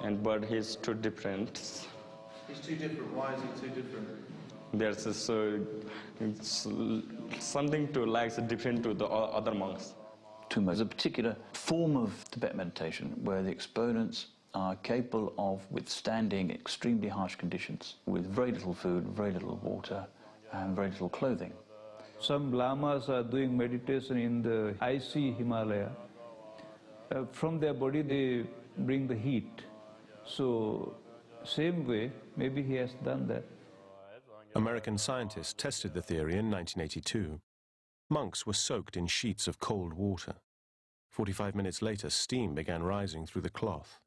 And but he's too different. He's too different. Why is he too different? There's something to like different to the other monks. There's a particular form of Tibetan meditation where the exponents are capable of withstanding extremely harsh conditions with very little food, very little water, and very little clothing. Some lamas are doing meditation in the icy Himalaya. From their body they bring the heat. So, same way, maybe he has done that. American scientists tested the theory in 1982. Monks were soaked in sheets of cold water. 45 minutes later, steam began rising through the cloth.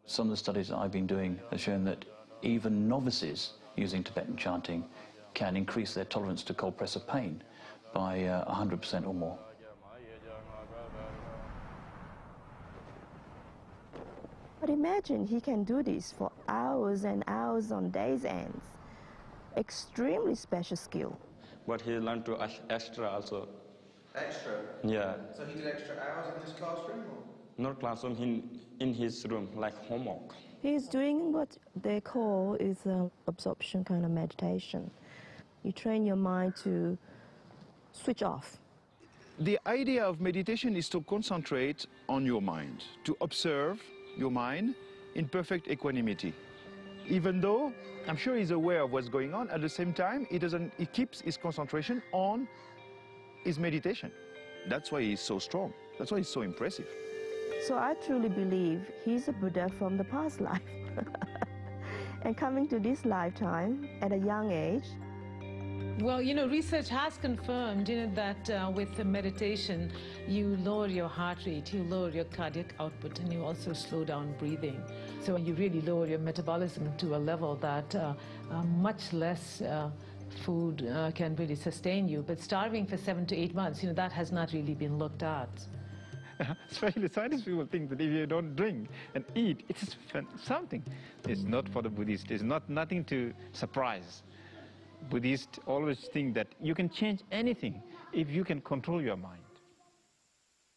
Some of the studies that I've been doing have shown that even novices using Tibetan chanting can increase their tolerance to cold pressor pain by 100% or more. But imagine he can do this for hours and hours on days' ends. Extremely special skill. But he learned to extra also. Extra? Yeah. So he did extra hours in this classroom? Or? Not classroom, in his room, like homework. He's doing what they call is an absorption kind of meditation. You train your mind to switch off. The idea of meditation is to concentrate on your mind, to observe your mind in perfect equanimity. Even though I'm sure he's aware of what's going on, at the same time, he keeps his concentration on his meditation. That's why he's so strong. That's why he's so impressive. So I truly believe he's a Buddha from the past life. And coming to this lifetime at a young age. Well, research has confirmed, that with the meditation, you lower your heart rate, you lower your cardiac output, and you also slow down breathing. So you really lower your metabolism to a level that much less food can really sustain you. But starving for 7 to 8 months, that has not really been looked at. Especially scientists people think that if you don't drink and eat, it's something. It's not for the Buddhists. There's nothing to surprise. Buddhists always think that you can change anything if you can control your mind.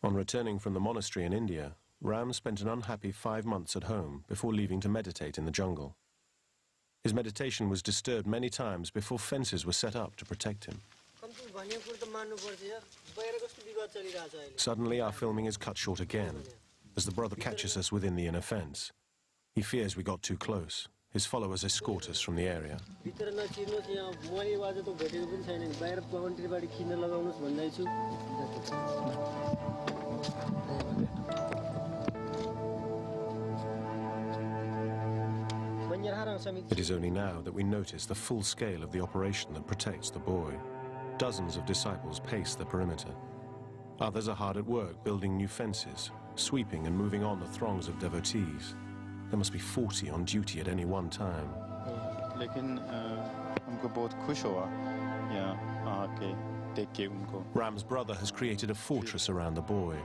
On returning from the monastery in India, Ram spent an unhappy 5 months at home before leaving to meditate in the jungle. His meditation was disturbed many times before fences were set up to protect him. Suddenly, our filming is cut short again, as the brother catches us within the inner fence. He fears we got too close. His followers escort us from the area. It is only now that we notice the full scale of the operation that protects the boy. Dozens of disciples pace the perimeter. Others are hard at work building new fences, sweeping and moving on the throngs of devotees. There must be 40 on duty at any one time. Ram's brother has created a fortress around the boy.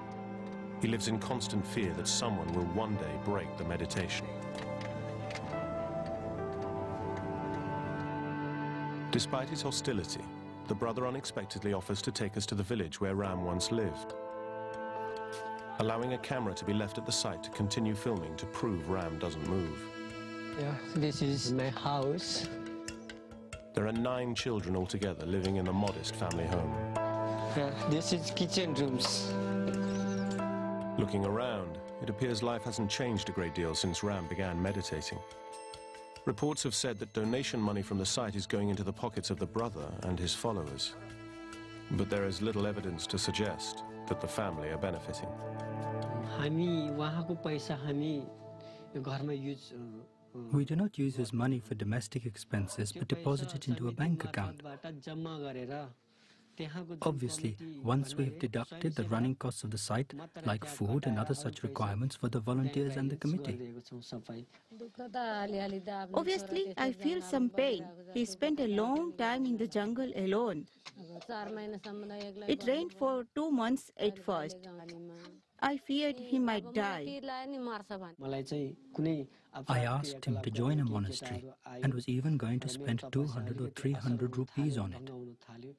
He lives in constant fear that someone will one day break the meditation. Despite his hostility, the brother unexpectedly offers to take us to the village where Ram once lived, allowing a camera to be left at the site to continue filming to prove Ram doesn't move. Yeah, this is my house. There are 9 children altogether living in a modest family home. Yeah, this is kitchen rooms. Looking around, it appears life hasn't changed a great deal since Ram began meditating. Reports have said that donation money from the site is going into the pockets of the brother and his followers. But there is little evidence to suggest that the family are benefiting. We do not use his money for domestic expenses, but deposit it into a bank account. Obviously, once we've deducted the running costs of the site, like food and other such requirements for the volunteers and the committee. Obviously, I feel some pain. He spent a long time in the jungle alone. It rained for 2 months at first. I feared he might die. I asked him to join a monastery and was even going to spend 200 or 300 rupees on it.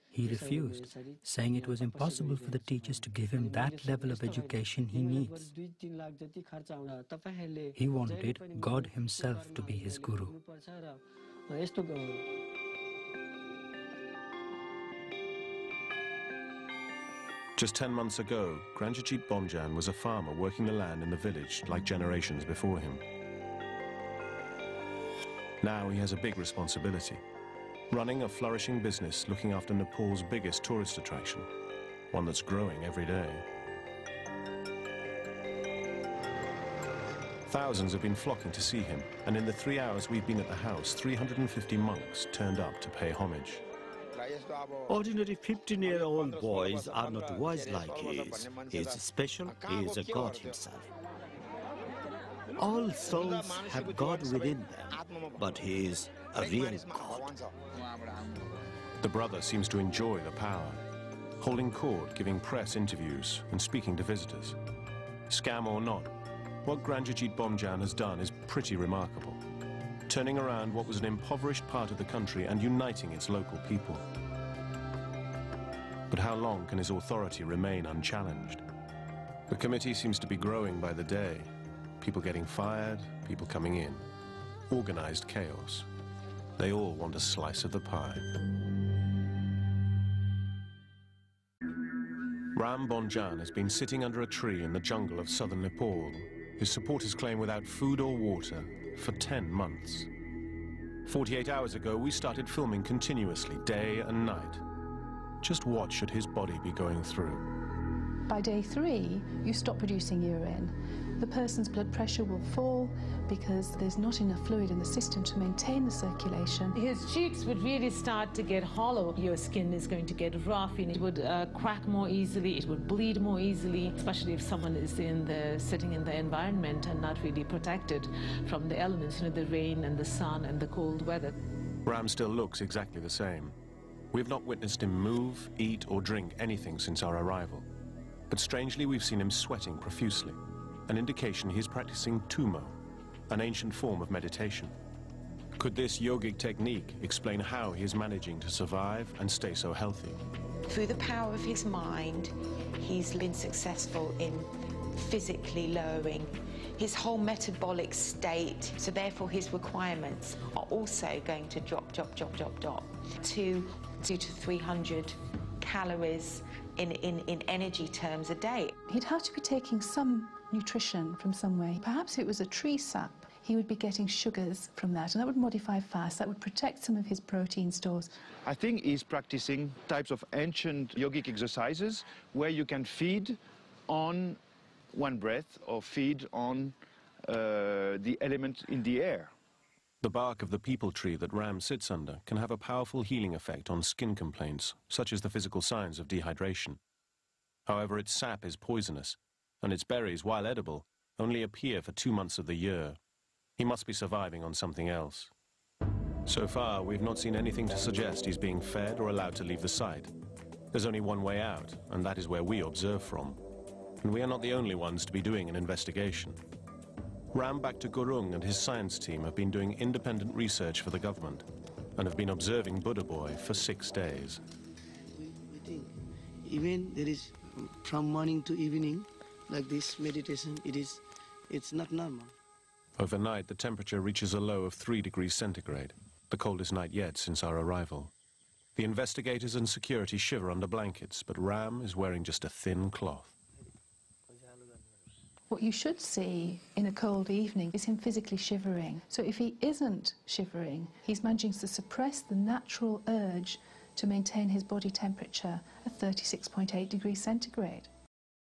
He refused, saying it was impossible for the teachers to give him that level of education he needs. He wanted God himself to be his guru. Just 10 months ago, Granjit Bomjan was a farmer working the land in the village like generations before him. Now he has a big responsibility, running a flourishing business looking after Nepal's biggest tourist attraction, one that's growing every day. Thousands have been flocking to see him, and in the 3 hours we've been at the house, 350 monks turned up to pay homage. Ordinary 15-year-old boys are not wise like he is. He is special, he is a God himself. All souls have God within them, but he is a real God. The brother seems to enjoy the power, holding court, giving press interviews and speaking to visitors. Scam or not, what Granjit Bomjan has done is pretty remarkable, turning around what was an impoverished part of the country and uniting its local people. But how long can his authority remain unchallenged? The committee seems to be growing by the day. People getting fired, people coming in. Organized chaos. They all want a slice of the pie. Ram Bomjan has been sitting under a tree in the jungle of southern Nepal. His supporters claim without food or water for 10 months. 48 hours ago, we started filming continuously, day and night. Just what should his body be going through? By day 3, you stop producing urine. The person's blood pressure will fall because there's not enough fluid in the system to maintain the circulation. His cheeks would really start to get hollow. Your skin is going to get rough and it would crack more easily, it would bleed more easily, especially if someone is sitting in the environment and not really protected from the elements, the rain and the sun and the cold weather. Ram still looks exactly the same. We've not witnessed him move, eat or drink anything since our arrival. But strangely, we've seen him sweating profusely, an indication he's practicing tumo, an ancient form of meditation. Could this yogic technique explain how he is managing to survive and stay so healthy? Through the power of his mind, he's been successful in physically lowering his whole metabolic state, so therefore his requirements are also going to drop to 200 to 300 calories in energy terms a day. He'd have to be taking some nutrition from somewhere. Perhaps if it was a tree sap, he would be getting sugars from that, and that would modify fast, that would protect some of his protein stores. I think he's practicing types of ancient yogic exercises where you can feed on one breath or feed on the element in the air. The bark of the peepal tree that Ram sits under can have a powerful healing effect on skin complaints, such as the physical signs of dehydration. However, its sap is poisonous, and its berries, while edible, only appear for 2 months of the year. He must be surviving on something else. So far, we've not seen anything to suggest he's being fed or allowed to leave the site. There's only one way out, and that is where we observe from. And we are not the only ones to be doing an investigation. Ram Bhakta Gurung and his science team have been doing independent research for the government and have been observing Buddha Boy for 6 days. Even there is from morning to evening, like this meditation, it's not normal. Overnight, the temperature reaches a low of 3 degrees centigrade, the coldest night yet since our arrival. The investigators and security shiver under blankets, but Ram is wearing just a thin cloth. What you should see in a cold evening is him physically shivering. So if he isn't shivering, he's managing to suppress the natural urge to maintain his body temperature at 36.8 degrees centigrade.